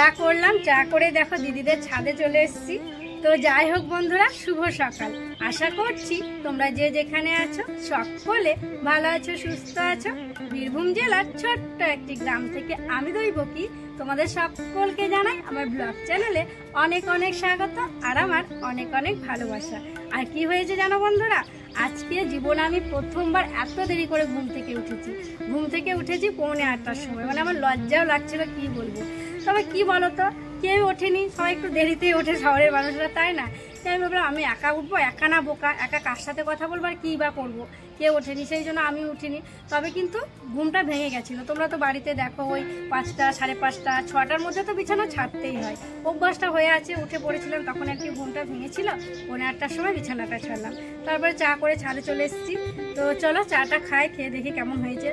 চা করলাম, চা করে দেখো দিদিদের ছাদে চলে এসেছি। তো যাই হোক বন্ধুরা, শুভ সকাল। আশা করছি তোমরা যে যেখানে আছো সকলে ভালো আছো, সুস্থ আছো। বীরভূম জেলার ছোট্ট একটি গ্রাম থেকে আমি দৈবকী তোমাদের সকলকে জানাই আমার ব্লগ চ্যানেলে অনেক অনেক স্বাগত আর আমার অনেক অনেক ভালোবাসা। আর কি হয়েছে জানো বন্ধুরা, আজকে জীবনে আমি প্রথমবার এত দেরি করে ঘুম থেকে উঠেছি। ঘুম থেকে উঠেছি 7:45টার সময়, মানে আমার লজ্জাও লাগছিল, কি বলবো। তবে কি বলতো, কেউ ওঠেনি, সবাই একটু দেরিতে ওঠে শহরের মানুষরা, তাই না? তাই আমি ভাবলাম আমি একা উঠবো, একা না বোকা, একা কার সাথে কথা বলবো আর কী বা করবো, কেউ ওঠেনি, সেই জন্য আমি উঠিনি। তবে কিন্তু ঘুমটা ভেঙে গেছিলো। তোমরা তো বাড়িতে দেখো ওই 5টা, 5:30, 6টার মধ্যে তো বিছানা ছাড়তেই হয়, অভ্যাসটা হয়ে আছে। উঠে পড়েছিলাম তখন আর কি ঘুমটা ভেঙেছিল। 7:45টার সময় বিছানাটা ছাড়লাম, তারপরে চা করে ছাদে চলে এসেছি। তো চলো চাটা খাই, খেয়ে দেখি কেমন হয়েছে।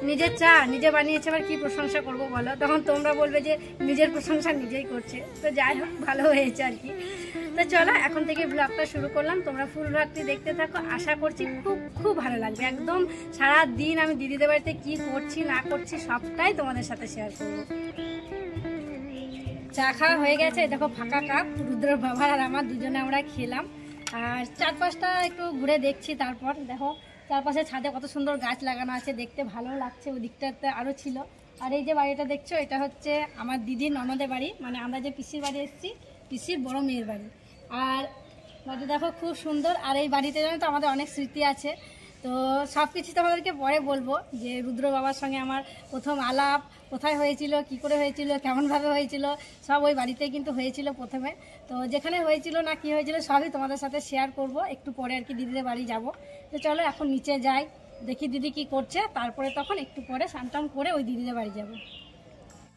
নিজের চা নিজে বানিয়েছে, আবার কি প্রশংসা করবো বলো, তখন তোমরা বলবে যে নিজের প্রশংসা নিজেই করছে। তো যাই হোক, ভালো হয়েছে আর কি। তো চলো এখন থেকে ব্লগটা শুরু করলাম, তোমরা ফুল ব্লগটি দেখতে থাকো। আশা করছি খুব খুব ভালো লাগবে। একদম সারা দিন আমি দিদিদের বাড়িতে কি করছি না করছি সবটাই তোমাদের সাথে শেয়ার করবো। চা খাওয়া হয়ে গেছে, দেখো ফাঁকা কাপ, রুদ্র বাবার আর আমার দুজনে আমরা খেলাম। আর চারপাশটা একটু ঘুরে দেখছি। তারপর দেখো চারপাশে ছাদে কত সুন্দর গাছ লাগানো আছে, দেখতে ভালো লাগছে। ওই দিকটাতে আরও ছিল। আর এই যে বাড়িটা দেখছো, এটা হচ্ছে আমার দিদির ননদের বাড়ি, মানে আমরা যে পিসির বাড়ি এসেছি, পিসির বড় মেয়ের বাড়ি। আর বাড়িটা দেখো খুব সুন্দর। আর এই বাড়িতে জানো তো আমাদের অনেক স্মৃতি আছে। তো সব কিছু তোমাদেরকে পরে বলবো, যে রুদ্র বাবার সঙ্গে আমার প্রথম আলাপ কোথায় হয়েছিল, কি করে হয়েছিল, কেমনভাবে হয়েছিল, সব ওই বাড়িতেই কিন্তু হয়েছিল প্রথমে। তো যেখানে হয়েছিল না কি হয়েছিল সবই তোমাদের সাথে শেয়ার করব একটু পরে আর কি। দিদিদের বাড়ি যাব। তো চলো এখন নিচে যাই, দেখি দিদি কি করছে, তারপরে তখন একটু পরে স্নান টান করে ওই দিদিদের বাড়ি যাব।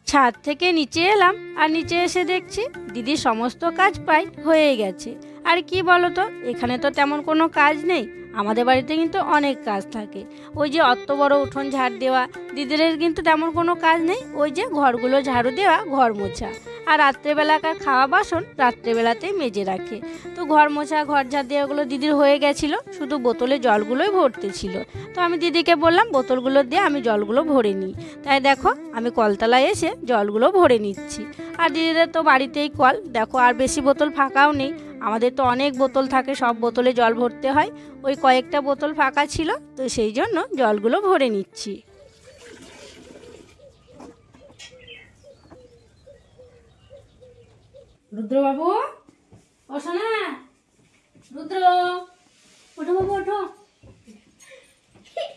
ছাদ থেকে নিচে এলাম, আর নিচে এসে দেখছি দিদির সমস্ত কাজ প্রায় হয়ে গেছে। আর কি বলো তো, এখানে তো তেমন কোনো কাজ নেই, আমাদের বাড়িতে কিন্তু অনেক কাজ থাকে। ওই যে অত বড় উঠোন ঝাড় দেওয়া, দিদির কিন্তু তেমন কোনো কাজ নেই। ওই যে ঘরগুলো ঝাড়ু দেওয়া, ঘর মোছা, আর রাত্রেবেলাকার খাওয়া বাসন রাত্রেবেলাতেই মেজে রাখে। তো ঘর মোছা, ঘর ঝাড় দেওয়াগুলো দিদির হয়ে গেছিলো, শুধু বোতলে জলগুলোই ভরতে ছিল। তো আমি দিদিকে বললাম বোতলগুলো দিয়ে আমি জলগুলো ভরে নিই। তাই দেখো আমি কলতলায় এসে জলগুলো ভরে নিচ্ছি। আর দিদিদের তো বাড়িতেই কল, দেখো আর বেশি বোতল ফাঁকাও নেই। আমাদের তো অনেক বোতল থাকে, সব বোতলে জল ভরতে হয়। ওই কয়েকটা বোতল ফাঁকা ছিল, তো সেই জন্য জলগুলো ভরে নিচ্ছি। রুদ্রবাবু, ও শোনা, রুদ্র, ওঠো বাবু, ওঠো।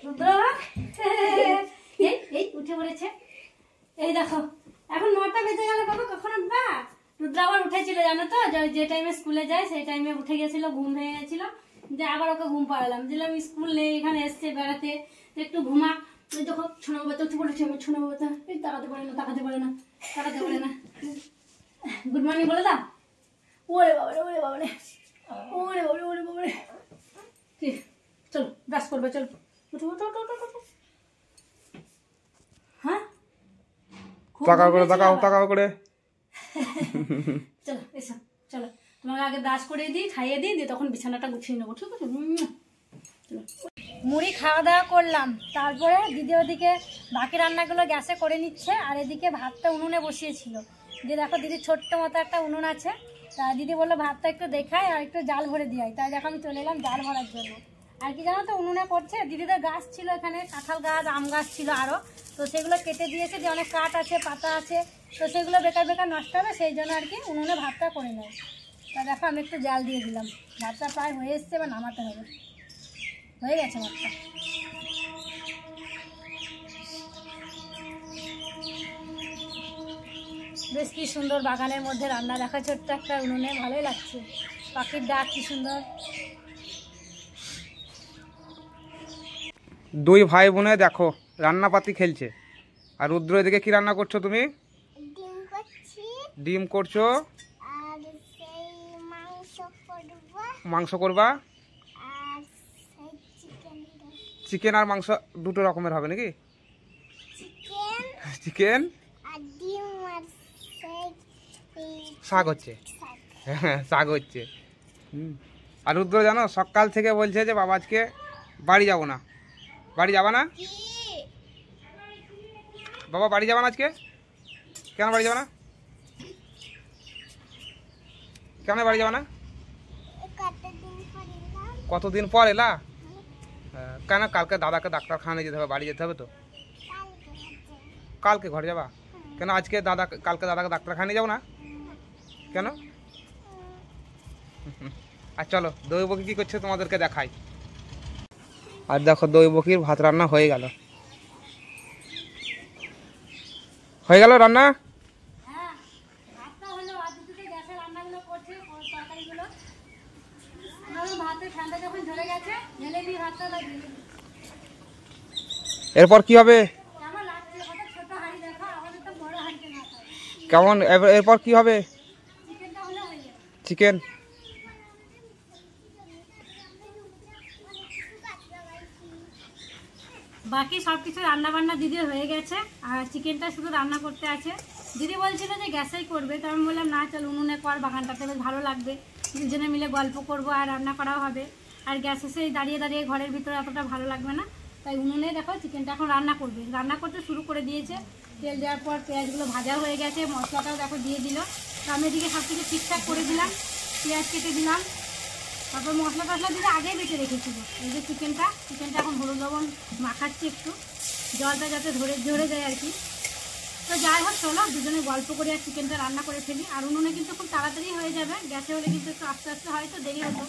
রুদ্র এই উঠে পড়েছে। এই দেখো এখন 9টা বেজে গেল বাবা, কখন উঠবা? রুদ্র আবার উঠেছিল জানো তো, যে টাইমে স্কুলে যায় সেই টাইমে উঠে গেছিল, ঘুম ভেঙে গেছিল। যে আবার ওকে ঘুম পাড়ালাম, দিলাম স্কুল নেই, এখানে এসছে বেড়াতে, একটু ঘুমা। ওই দেখো ছোনো বাবা উঠে পড়েছে, আমার ছোনো বাবা তাকাতে পারে না, তাকাতে পারে না, তাকাতে পারে না। গুড মর্নিং বলে দাও। ওরে বাবা রে, ওরে বাবা রে, ওরে বাবা রে, ওরে বাবা রে। চলো ব্রাশ করবে, চলো উঠো উঠো উঠো উঠো। হ্যাঁ তাকাও করে, তাকাও তাকাও করে। চলো এসো, চলো তোমাকে আগে ব্রাশ করে দিই, খাইয়ে দিই, দিয়ে তখন বিছানাটা গুছিয়ে নেবো, ঠিক আছে? মুড়ি খাওয়া দাওয়া করলাম, তারপরে দিদি ওদিকে বাকি রান্নাগুলো গ্যাসে করে নিচ্ছে, আর এদিকে ভাতটা উনুনে বসিয়েছিল। দিয়ে দেখো দিদির ছোট্ট মতো একটা উনুন আছে, তা দিদি বললো ভাতটা একটু দেখায় আর একটু জাল ভরে দিয়াই। তাই দেখো আমি চলে এলাম জাল ভরার জন্য। আর কি জানো তো, উনুনে করছে, দিদিদের গাছ ছিল এখানে, কাঁঠাল গাছ, আম গাছ ছিল আরও। তো সেগুলো কেটে দিয়েছে, যে অনেক কাঠ আছে, পাতা আছে, তো সেগুলো বেকার বেকার নষ্ট হবে, সেই জন্য আর কি উনুনে ভাতটা করে নেয়। তা দেখো আমি একটু জাল দিয়ে দিলাম, ভাতটা প্রায় হয়ে এসছে, এবার নামাতে হবে। হয়ে গেছে ভাতটা। বেশ কি সুন্দর বাগানের মধ্যে রান্না, দেখা ছোট্ট একটা উনুনে, ভালোই লাগছে। পাখির ডাক কি সুন্দর। দুই ভাই বোনে দেখো রান্নাপাতি খেলছে। আর রুদ্র এদিকে কি রান্না করছো তুমি? ডিম করছো, মাংস করবা। চিকেন আর মাংস দুটো রকমের হবে নাকি? চিকেন শাক হচ্ছে, শাক হচ্ছে। আর রুদ্র জানো সকাল থেকে বলছে যে বাবা আজকে বাড়ি যাবো না। বাড়ি যাবা না বাবা? বাড়ি যাবা না আজকে? কেন বাড়ি যাবে না? কেন বাড়ি যাবে না? কতদিন পর এলা? কেন কালকে দাদাকে ডাক্তারখানায় যেতে হবে, বাড়ি যেতে হবে তো। কালকে ঘরে যাবা? কেন আজকে কালকে দাদাকে ডাক্তারখানায় যাবো না কেন? আর চলো দৈবকী কি করছে তোমাদেরকে দেখাই। আর দেখো দৈবকীর ভাত রান্না হয়ে গেল। হয়ে গেল রান্না। এরপর কি হবে? কেমন এরপর কি হবে? চিকেন। বাকি সব কিছু রান্না বান্না দিদির হয়ে গেছে, আর চিকেনটা শুধু রান্না করতে আছে। দিদি বলছিল যে গ্যাসেই করবে, তো আমি বললাম না চল উনুনে কর, বাগানটাতে বেশ ভালো লাগবে, দুজনে মিলে গল্প করব আর রান্না করাও হবে। আর গ্যাসে সেই দাঁড়িয়ে দাঁড়িয়ে ঘরের ভিতরে অতটা ভালো লাগবে না, তাই উনুনে দেখো চিকেনটা এখন রান্না করবে। রান্না করতে শুরু করে দিয়েছে, তেল দেওয়ার পর পেঁয়াজগুলো ভাজা হয়ে গেছে, মশলাটাও দেখো দিয়ে দিল। তো আমি এদিকে সব কিছু ঠিকঠাক করে দিলাম, পেঁয়াজ কেটে দিলাম, তারপর মশলা টশলা দিলে আগেই বেটে রেখেছিল। এই যে চিকেনটা এখন হলুদ লবণ মাখাচ্ছি একটু, জলটা যাতে ঝরে যায় আর কি। তো যাই হোক চলো দুজনে গল্প করে আর চিকেনটা রান্না করে ফেলি। আর উনুনে কিন্তু খুব তাড়াতাড়ি হয়ে যাবে, গ্যাসে হলে কিন্তু একটু আস্তে আস্তে হয়তো দেরি হতো।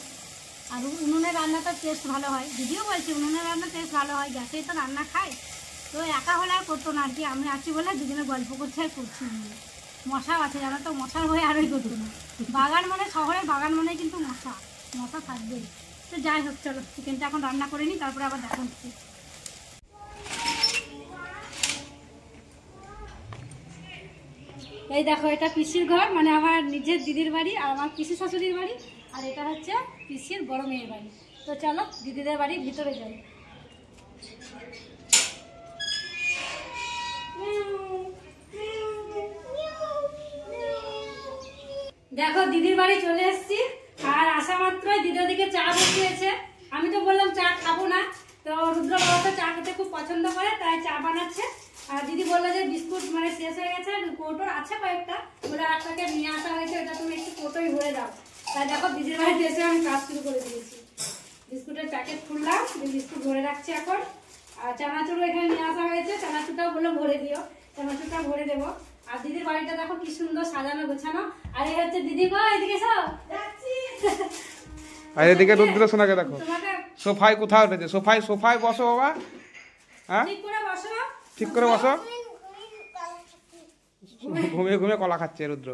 আর উনুনের রান্নাটার টেস্ট ভালো হয়, যদিও বলছি উনুনের রান্নার টেস্ট ভালো হয়, গ্যাসেই তো রান্না খায়। তো একা হলে আর করতো না আর কি, আমি আছি বলে দুজনে গল্প করছি আর করছি। মশাও আছে জানো তো, মশার হয়ে আরোই করতো না। বাগান মানে শহরের বাগান মানে কিন্তু মশা থাকবেই। তো যাই হোক চলো চিকেনটা এখন রান্না করে নিই, তারপরে আবার দেখা হচ্ছে। এই দেখো এটা পিসির ঘর, মানে আমার নিজের দিদির বাড়ি আর আমার পিসি শাশুড়ির বাড়ি, আর এটা হচ্ছে পিসির বড় মেয়ের বাড়ি। তো চলো দিদিদের বাড়ির ভিতরে যাই। দেখো দিদির বাড়ি চলে এসেছি, আর আসা মাত্রই দিদি ওদিকে চা বসিয়েছে। আমি তো বললাম চা খাবো না, তো রুদ্র বাবা তো চা খেতে খুব পছন্দ করে, তাই চা বানাচ্ছে। আর দিদি বললো যে বিস্কুট মানে শেষ হয়ে গেছে, কৌটোর আছে কয়েকটা, বলে একটাকে নিয়ে আসা হয়েছে, ওটা তুমি একটু কৌটোই ভরে দাও। তাই দেখো দিদির বাড়িতে এসে আমি কাজ শুরু করে দিয়েছি। বিস্কুটের প্যাকেট খুললাম, বিস্কুট ভরে রাখছি এখন। আর চানাচুরও এখানে নিয়ে আসা হয়েছে, চানাচুরটাও বললো ভরে দিও, চানাচুরটা ভরে দেবো। আর দিদির বাড়িটা দেখো কি সুন্দর সাজানো গোছানো। আর এই হচ্ছে দিদি গো, এদিকে এসো। আর এদিকে রুদ্র সোনাকে দেখো, সোফায় কোথাও উঠেছে, সোফায় বসো বাবা। হ্যাঁ ঠিক করে বসো। ঘুমিয়ে ঘুমিয়ে কলা খাচ্ছে রুদ্র।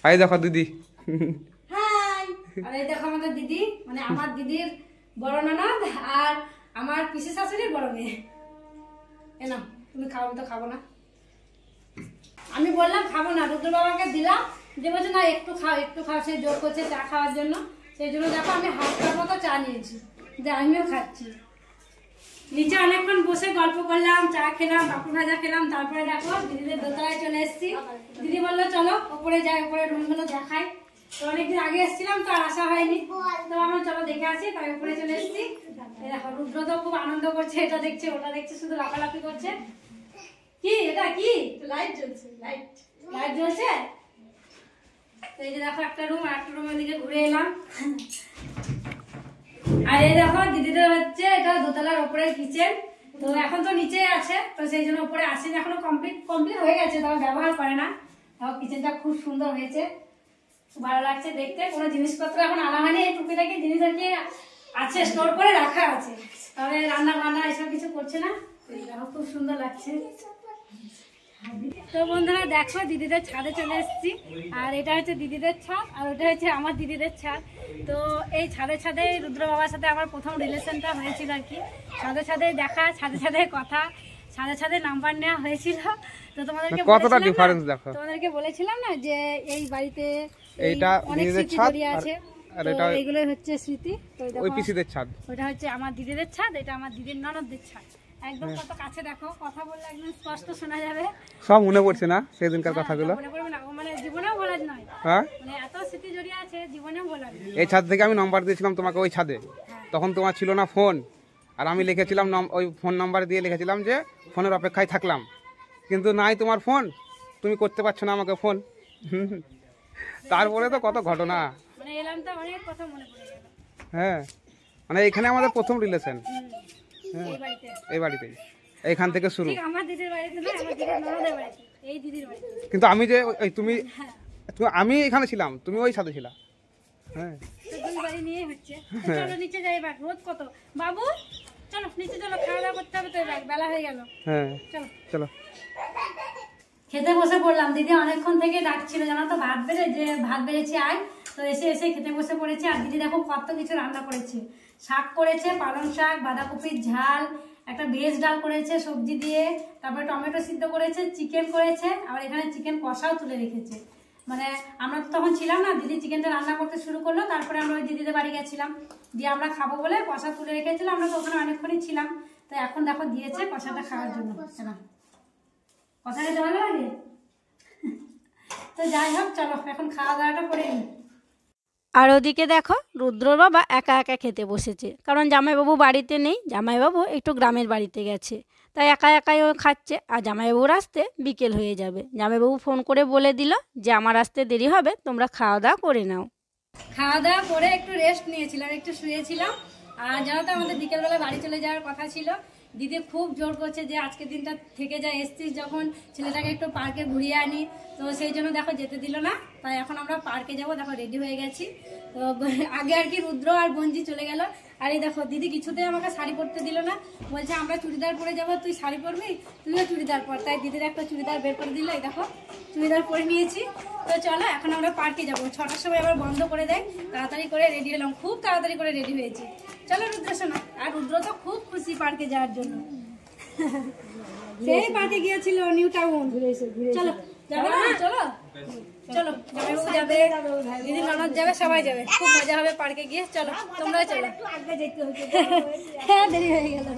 এই দেখো দিদি। আর এই দেখো আমাদের দিদি, মানে আমার দিদির বড় ননদ আর আমার পিসি শাশুড়ির বড় মেয়ে। এ নাও তুমি খাও, তো খাবো না। আমি বললাম খাবো না, রুদ্র বাবাকে দিলাম, যে বলছে না একটু খাও, সে জোর করছে চা খাওয়ার জন্য। সেই জন্য দেখো আমি হাফ কাপ মতো চা নিয়েছি, যে আমিও খাচ্ছি। নিচে অনেকক্ষণ বসে গল্প করলাম, চা খেলাম, পাপড় ভাজা খেলাম, তারপরে দেখো দিদিদের দোতলায় চলে এসেছি। দিদি বললো চলো ওপরে যাই, ওপরে রুমগুলো দেখাই। তো অনেকদিন আগে এসেছিলাম তো আর আসা হয়নি, তো আমরা চলো দেখে আসি, তাই উপরে চলে এসেছি। দেখো রুদ্র তো খুব আনন্দ করছে, এটা দেখছে ওটা দেখছে, শুধু লাফালাফি করছে। কি এটা কি লাইট জ্বলছে? লাইট জ্বলছে। তো এই যে দেখো একটা রুম, আর একটা রুমের দিকে ঘুরে এলাম। আর এই দেখো দিদিদের হচ্ছে এটা দোতলার উপরের কিচেন। তো এখন তো নিচে আছে, তো সেই জন্য উপরে আসেনি, এখনো কমপ্লিট হয়ে গেছে, তবে ব্যবহার করে না। তাও কিচেনটা খুব সুন্দর হয়েছে, ভালো লাগছে দেখতে। কোনো জিনিসপত্র এখন আনা হয়নি, এই টুকিটাকি জিনিস আর কি আছে, স্টোর করে রাখা আছে, তবে রান্না বান্না এসব কিছু করছে না। খুব সুন্দর লাগছে। তো বন্ধুরা দেখো দিদিদের ছাদে চলে এসেছি, আর এটা হচ্ছে দিদিদের ছাদ, আর ওটা হচ্ছে আমার দিদিদের ছাদ। তো এই ছাদে রুদ্র বাবার সাথে আমার প্রথম রিলেশনটা হয়েছিল আর কি, ছাদে দেখা, ছাদে কথা, ছাদে নাম্বার নেওয়া হয়েছিল। তো তোমাদেরকে বলেছিলাম না যে এই বাড়িতে অনেক স্মৃতি জড়িয়ে আছে, তো এইগুলোই হচ্ছে স্মৃতি। তো ওই পিসিদের ছাদ, ওটা হচ্ছে আমার দিদিদের ছাদ, এটা আমার দিদির ননদদের ছাদ। একদম কত কাছে দেখো, কথা বললে একদম স্পষ্ট শোনা যাবে। সব মনে পড়ছে না সেদিনকার কথাগুলো? মনে পড়বে না, মানে জীবনেও ভোলার নয়। হ্যাঁ, মানে এত স্মৃতি জড়িয়ে আছে, জীবনেও ভোলার নয়। এই ছাদ থেকে আমি নাম্বার দিয়েছিলাম তোমাকে, ওই ছাদে তখন তোমার ছিল না ফোন, আর আমি লিখেছিলাম ওই ফোন নাম্বার দিয়ে লিখেছিলাম যে ফোনের অপেক্ষায় থাকলাম, কিন্তু নাই তোমার ফোন, তুমি করতে পারছো না আমাকে ফোন। তারপরে তো কত ঘটনা, মানে এলাম তো অনেক কথা মনে পড়ে গেল। হ্যাঁ, মানে এখানে আমাদের প্রথম রিলেশন, এই বাড়িতে, এই বাড়িতেই, এইখান থেকে শুরু। ঠিক আমার দিদির বাড়িতে না, আমার দিদির ননদের বাড়িতে, এই দিদির বাড়িতে। কিন্তু আমি যে তুমি আমি এখানে ছিলাম, তুমি ওই সাথে ছিলা। হ্যাঁ, তো দুই বাড়ি নিয়ে হচ্ছে। তো চলো নিচে যাই, এবার রোদ কত। বাবু চলো নিচে চলো, খাওয়া দাওয়া করতে হবে তো, এবার বেলা হয়ে গেল। হ্যাঁ চলো চলো। খেতে বসে পড়লাম। দিদি অনেকক্ষণ থেকে ডাকছিল, জানো তো, ভাত বেড়েছি আয়। তো এসে খেতে বসে পড়েছি। আর দিদি দেখো কত কিছু রান্না করেছে। শাক করেছে, পালং শাক, বাঁধাকপির ঝাল, একটা ভেজ ডাল করেছে সবজি দিয়ে, তারপরে টমেটো সিদ্ধ করেছে, চিকেন করেছে, আর এখানে চিকেন কষাও তুলে রেখেছে। মানে আমরা তো তখন ছিলাম না, দিদি চিকেনটা রান্না করতে শুরু করলো, তারপরে আমরা ওই দিদিদের বাড়ি গেছিলাম, দিয়ে আমরা খাবো বলে কষা তুলে রেখেছিলাম। আমরা তো ওখানে অনেকক্ষণই ছিলাম। তো এখন দেখো দিয়েছে কষাটা খাওয়ার জন্য। কথা খেতে ভালো লাগে। তো যাই হোক, চলো এখন খাওয়া দাওয়াটা করে নিই। আর ওদিকে দেখো রুদ্রর বাবা একা একা খেতে বসেছে, কারণ জামাইবাবু বাড়িতে নেই। জামাইবাবু একটু গ্রামের বাড়িতে গেছে, তাই একা একাই ও খাচ্ছে। আর জামাইবাবুর আসতে বিকেল হয়ে যাবে। জামাইবাবু ফোন করে বলে দিল যে আমার আসতে দেরি হবে, তোমরা খাওয়া দাওয়া করে নাও। খাওয়া দাওয়া করে একটু রেস্ট নিয়েছিলাম, একটু শুয়েছিলাম। আর জানো তো আমাদের বিকেলবেলা বাড়ি চলে যাওয়ার কথা ছিল। দিদি খুব জোর করছে যে আজকের দিনটা থেকে যা, এসছিস যখন, ছেলেটাকে একটু পার্কে ঘুরিয়ে আনি। তো সেই জন্য দেখো যেতে দিল না। তাই এখন আমরা পার্কে যাব। দেখো রেডি হয়ে গেছি। তো আগে আর কি রুদ্র আর বঞ্জি চলে গেল। আর এই দেখো দিদি কিছুতেই আমাকে শাড়ি পরতে দিল না, বলছে আমরা চুড়িদার পরে যাবো, তুই শাড়ি পরবি, তুইও চুড়িদার পর। তাই দিদির একটা চুড়িদার বের করে দিল। এই দেখো চুড়িদার পরে নিয়েছি। তো চলো এখন আমরা পার্কে যাবো। 6টার সময় আবার বন্ধ করে দেয়। তাড়াতাড়ি করে রেডি হলাম, খুব তাড়াতাড়ি করে রেডি হয়েছি। চলো রুদ্র শোনা। আর রুদ্র তো খুব খুশি পার্কে যাওয়ার জন্য। সেই পার্কে গিয়েছিল নিউ টাউন। চলো যাবে না? চলো চলো, জামাইবাবু যাবে, দিদি ননদ যাবে, সবাই যাবে, খুব মজা হবে পার্কে গিয়ে। চলো তোমরা চলো। হ্যাঁ দেরি হয়ে গেল।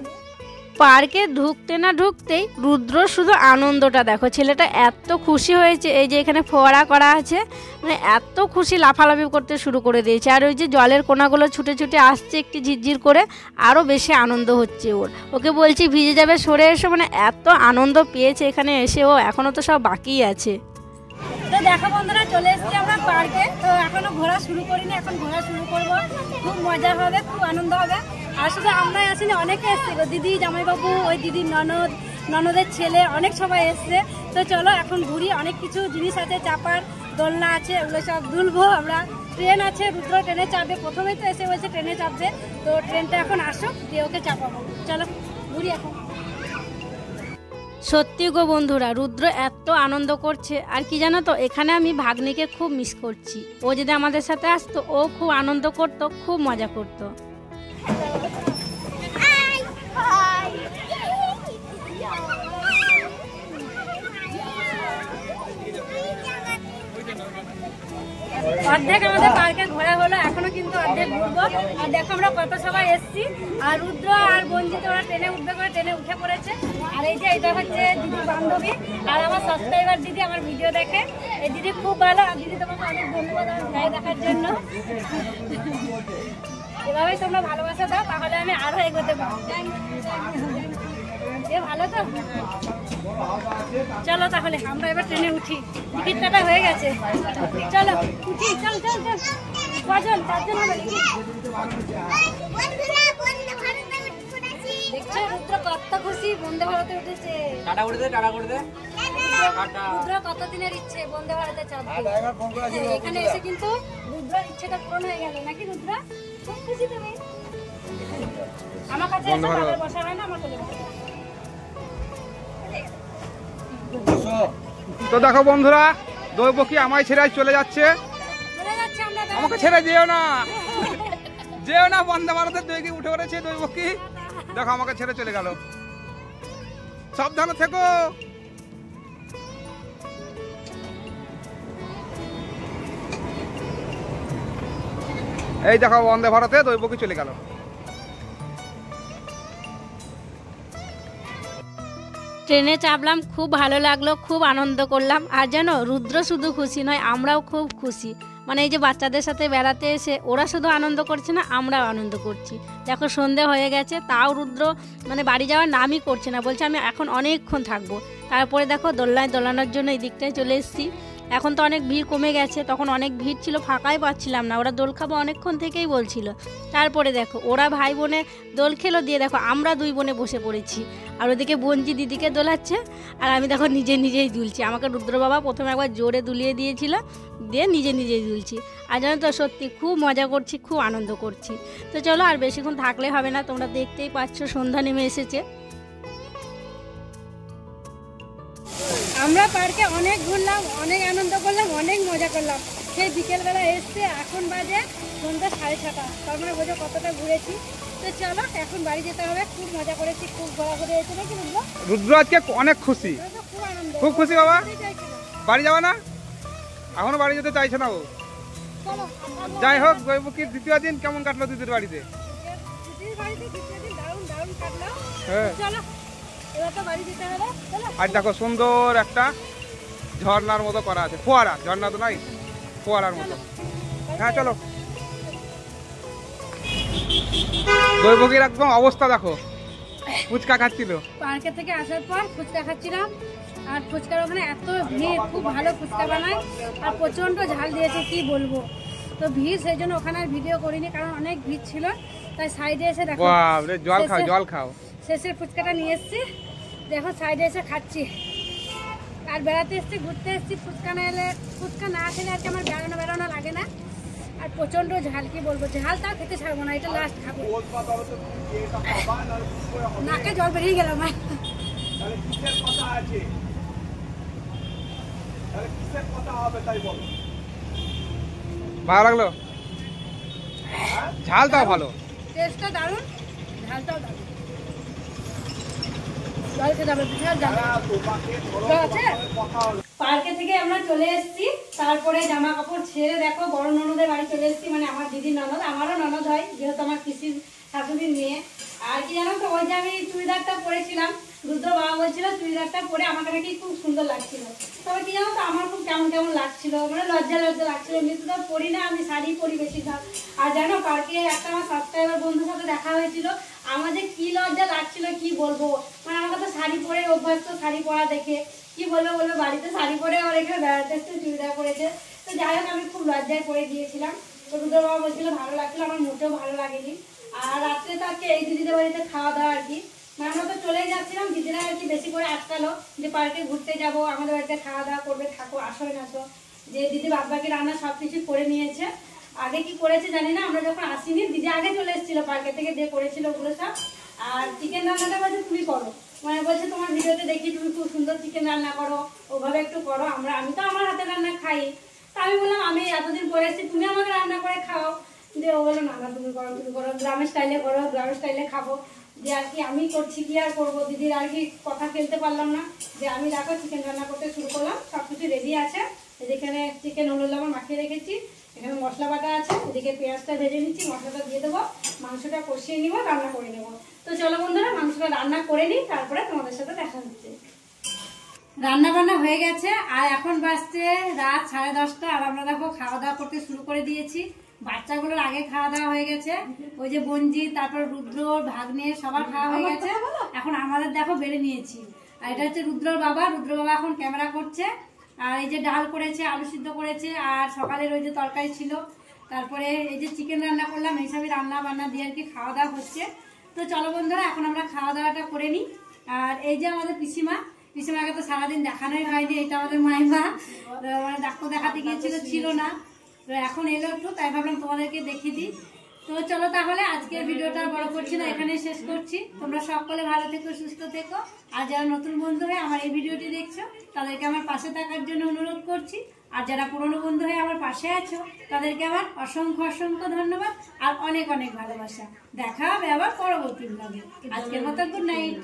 পার্কে ঢুকতে না ঢুকতেই রুদ্র শুধু আনন্দটা দেখো, ছেলেটা এত খুশি হয়েছে। এই যে এখানে ফোয়ারা করা আছে, মানে এত খুশি, লাফালাফি করতে শুরু করে দিয়েছে। আর ওই যে জলের কোনাগুলো ছুটে ছুটে আসছে একটু ঝিরঝির করে, আরও বেশি আনন্দ হচ্ছে ওর। ওকে বলছি ভিজে যাবে, সরে এসো, মানে এত আনন্দ পেয়েছে এখানে এসে ও। এখনও তো সব বাকিই আছে। তো দেখো বন্ধুরা, চলে এসেছি আমরা পার্কে। তো এখনো ঘোরা শুরু করিনি, এখন ঘোরা শুরু করবো। খুব মজা হবে, খুব আনন্দ হবে। আর শুধু আমরাই আসিনি, অনেকে এসছে, দিদি, জামাইবাবু, ওই দিদির ননদ, ননদের ছেলে, অনেক সবাই এসছে। তো চলো এখন ঘুরি। অনেক কিছু জিনিস আছে, চাপার দোলনা আছে, ওগুলো সব দুলবো আমরা। ট্রেন আছে, রুদ্র ট্রেনে চাপবে। প্রথমেই তো এসে বলছে ট্রেনে চাপবে। তো ট্রেনটা এখন আসুক, দিয়ে ওকে চাপাবো। চলো ঘুরি এখন। সত্যি গো বন্ধুরা, রুদ্র এত আনন্দ করছে। আর কি জানো তো, এখানে আমি ভাগ্নিকে খুব মিস করছি। ও যদি আমাদের সাথে আসতো, ও খুব আনন্দ করতো, খুব মজা করতো। অর্ধেক আমাদের পার্কে ঘোরা হলো, এখনো কিন্তু অর্ধেক ঘুরবো। আর দেখো আমরা কত সবাই এসছি। আর রুদ্র আর বঞ্জিত ওরা ট্রেনে উঠবে করে ট্রেনে উঠে পড়েছে। আর এই যে এটা হচ্ছে দিদির বান্ধবী, আর আমার সাবস্ক্রাইবার দিদি, আমার ভিডিও দেখে। এই দিদি খুব ভালো। আর দিদি তোমাকে অনেক ধন্যবাদ আমার ভাই দেখার জন্য। এভাবেই তোমরা ভালোবাসা দাও, তাহলে আমি আরো এগোতে পারবো। ভালো তো, চলো তাহলে আমরা এবার ট্রেনে উঠি। টিকিট কাটা হয়ে গেছে, চলো উঠি। চল চল চল, কজন? 4 জন হবে নাকি? দেখছো রুদ্র কত খুশি, বন্দে ভারতে উঠেছে। রুদ্র কতদিনের ইচ্ছে বন্দে ভারতে চাপবে। এখানে এসে কিন্তু রুদ্রের ইচ্ছেটা পূরণ হয়ে গেল নাকি? রুদ্র খুব খুশি তুমি। আমার কাছে বসা হয় না, আমার কোলে বসা। তো দেখো বন্ধুরা, দৈবকী আমায় ছেড়ে চলে যাচ্ছে। আমাকে ছেড়ে যেও না, যেও না। বন্দে ভারতের দৈবকী উঠে পড়েছে। দৈবকী দেখো আমাকে ছেড়ে চলে গেল। সাবধানে থেকো। এই দেখো বন্দে ভারতে দৈবকী চলে গেল। ট্রেনে চাপলাম, খুব ভালো লাগলো, খুব আনন্দ করলাম। আর জানো রুদ্র শুধু খুশি নয়, আমরাও খুব খুশি। মানে এই যে বাচ্চাদের সাথে বেড়াতে এসে ওরা শুধু আনন্দ করছে না, আমরাও আনন্দ করছি। দেখো সন্ধে হয়ে গেছে, তাও রুদ্র মানে বাড়ি যাওয়ার নামই করছে না, বলছে আমি এখন অনেকক্ষণ থাকবো। তারপরে দেখো দোলনায় দোলানোর জন্য এই দিকটায় চলে এসেছি। এখন তো অনেক ভিড় কমে গেছে, তখন অনেক ভিড় ছিল, ফাঁকাই পাচ্ছিলাম না। ওরা দোল খাবো অনেকক্ষণ থেকেই বলছিল। তারপরে দেখো ওরা ভাই বোনে দোল খেলো, দিয়ে দেখো আমরা দুই বোনে বসে পড়েছি। আর ওদিকে বঞ্জি দিদিকে দোলাচ্ছে, আর আমি দেখো নিজেই দুলছি। আমাকে রুদ্র বাবা প্রথমে একবার জোরে দুলিয়ে দিয়েছিল, দিয়ে নিজেই দুলছি। আর জানো তো সত্যি খুব মজা করছি, খুব আনন্দ করছি। তো চলো আর বেশিক্ষণ থাকলে হবে না, তোমরা দেখতেই পাচ্ছ সন্ধ্যা নেমে এসেছে। আমরা পার্কে অনেক ঘুরলাম, অনেক আনন্দ করলাম, অনেক মজা করলাম। সেই বিকেলবেলা এসছে, এখন বাজে সন্ধ্যা 6:30। তার মানে বোঝো কতটা ঘুরেছি। তো চলো এখন বাড়ি যেতে হবে। খুব মজা করেছি, খুব ঘোরাঘুরি হয়েছে নাকি রুদ্র? রুদ্র আজকে অনেক খুশি, খুব আনন্দ, খুব খুশি বাবা। চাইছিল। বাড়ি যাবে না? এখনো বাড়ি যেতে চাইছে না ও। চলো যাই হোক, গৈমুখীর দ্বিতীয় দিন কেমন কাটলো দিদির বাড়িতে? দিদির বাড়িতে দ্বিতীয় দিন দারুণ কাটলো। হ্যাঁ চলো এবার তো বাড়ি যেতে হবে। চলো। আর দেখো সুন্দর একটা ঝর্ণার মতো করা আছে, ফোয়ারা, ঝর্ণা তো নাই, ফোয়ারার মতো। হ্যাঁ চলো। দৈবকীর একদম অবস্থা দেখো, ফুচকা খাচ্ছিল। পার্কে থেকে আসার পর ফুচকা খাচ্ছিলাম, আর ফুচকার ওখানে এত ভিড়, খুব ভালো ফুচকা বানায়, আর প্রচণ্ড ঝাল দিয়েছে, কি বলবো। তো ভিড়, সেই জন্য ওখানে আর ভিডিও করিনি, কারণ অনেক ভিড় ছিল। তাই সাইডে এসে দেখো, বাপরে, জল খাও জল খাও। শেষের ফুচকাটা নিয়ে এসেছি, দেখো সাইডে এসে খাচ্ছি। আর বেড়াতে এসেছি, ঘুরতে এসেছি, ফুচকা না খেলে আর কি আমার বেড়ানো লাগে না। আর প্রচণ্ড ঝাল, কি বলবো, ঝাল তাও খেতে ছাড়বো না, এটা লাস্ট খাবো। নাকে জল বেরিয়ে গেল আমার। ভালো লাগলো? ঝালটাও ভালো, টেস্টটা দারুণ, ঝালটাও দারুণ। জল খেতে হবে, বিশাল ঝাল আছে। পার্কে থেকে আমরা চলে এসেছি, তারপরে জামা কাপড় ছেড়ে দেখো বড় ননদের বাড়ি চলে এসেছি। মানে আমার দিদির ননদ, আমারও ননদ হয়, যেহেতু আমার পিসির শাশুড়ির মেয়ে। আর কি জানো তো, ওই যে আমি চুড়িদারটা পরেছিলাম, রুদ্র বাবা বলছিল চুড়িদারটা পরে আমাকে নাকি খুব সুন্দর লাগছিল। তবে কি জানো তো, আমার খুব কেমন লাগছিল, মানে লজ্জা লাগছিল। এমনিতে তো পরি না, আমি শাড়ি পরি বেশিরভাগ। আর জানো পার্কে একটা আমার সাবস্ক্রাইবার বন্ধুর সাথে দেখা হয়েছিল, আমাদের কি লজ্জা লাগছিল কি বলবো। মানে আমাকে তো শাড়ি পরে অভ্যাস, তো শাড়ি পরা দেখে কি বলবো বাড়িতে শাড়ি পরে আমার এখানে বেড়াতে এসে চুড়িদার পরেছে। তো যাই হোক, আমি খুব লজ্জায় পরে গিয়েছিলাম। তো রুদ্র বাবা বলছিল ভালো লাগছিল, আমার মোটেও ভালো লাগেনি। আর রাত্রে তো আজকে এই দিদিদের বাড়িতে খাওয়া দাওয়া আর কি, মানে আমরা তো চলেই যাচ্ছিলাম, দিদিরা আর কি বেশি করে আটকালো যে পার্কে ঘুরতে যাবো, আমাদের বাড়িতে খাওয়া দাওয়া করবে, থাকো, আসোই না। তো যে দিদি বাদবাকি রান্না সব কিছু করে নিয়েছে। আগে কি করেছে জানি না, আমরা যখন আসিনি দিদি আগে চলে এসেছিল পার্কে থেকে, যে করেছিল ওগুলো সব। আর চিকেন রান্নাটা বলছে তুমি করো, মানে বলছে তোমার ভিডিওতে দেখি তুমি খুব সুন্দর চিকেন রান্না করো, ওভাবে একটু করো। আমি তো আমার হাতে রান্না খাই। তা আমি বললাম আমি এতদিন পরে এসেছি, তুমি আমাকে রান্না করে খাও। দিয়ে ও বললো না তুমি করো, গ্রামের স্টাইলে করো, গ্রামের স্টাইলে খাবো। যে আর কি আমি করছি, কি আর করবো, দিদির আর কি কথা ফেলতে পারলাম না। যে আমি দেখো চিকেন রান্না করতে শুরু করলাম, সব কিছু রেডি আছে। যেখানে চিকেন হলুদ লবণ মাখিয়ে রেখেছি, এখানে মশলা বাটা আছে, এদিকে পেঁয়াজটা ভেজে নিচ্ছি, মশলাটা দিয়ে দেবো, মাংসটা কষিয়ে নিবো, রান্না করে নেবো। তো চলো বন্ধুরা, মাংসটা রান্না করে নিই, তারপরে তোমাদের সাথে দেখা হচ্ছে। রান্না বান্না হয়ে গেছে, আর এখন বাজছে রাত 10:30। আর আমরা দেখো খাওয়া দাওয়া করতে শুরু করে দিয়েছি। বাচ্চাগুলোর আগে খাওয়া দাওয়া হয়ে গেছে, ওই যে বঞ্জি, তারপর রুদ্র, ভাগ্নে, সবার খাওয়া হয়ে গেছে। এখন আমাদের দেখো বেড়ে নিয়েছি। আর এটা হচ্ছে রুদ্রর বাবা এখন ক্যামেরা করছে। আর এই যে ডাল করেছে, আলু সিদ্ধ করেছে, আর সকালের ওই যে তরকারি ছিল, তারপরে এই যে চিকেন রান্না করলাম, এইসবই রান্না বান্না দিয়ে আর কি খাওয়া দাওয়া হচ্ছে। তো চলো বন্ধুরা, এখন আমরা খাওয়া দাওয়াটা করে নিই। আর এই যে আমাদের পিসিমাকে তো সারাদিন দেখানোই হয়নি, এটা আমাদের মাইমা, মানে ডাক্তার দেখাতে গিয়েছিল, ছিল না। তো এখন এলো একটু, তাই ভাবলাম তোমাদেরকে দেখিয়ে দিই। তো চলো তাহলে আজকের ভিডিওটা বড় করছি না, এখানে শেষ করছি। তোমরা সকলে ভালো থেকো, সুস্থ থেকো। আর যারা নতুন বন্ধু হয়ে আমার এই ভিডিওটি দেখছো, তাদেরকে আমার পাশে থাকার জন্য অনুরোধ করছি। আর যারা পুরনো বন্ধু হয়ে আমার পাশে আছো, তাদেরকে আমার অসংখ্য ধন্যবাদ আর অনেক ভালোবাসা। দেখা হবে আবার পরবর্তী ব্লগে। আজকের মতো গুড নাইট।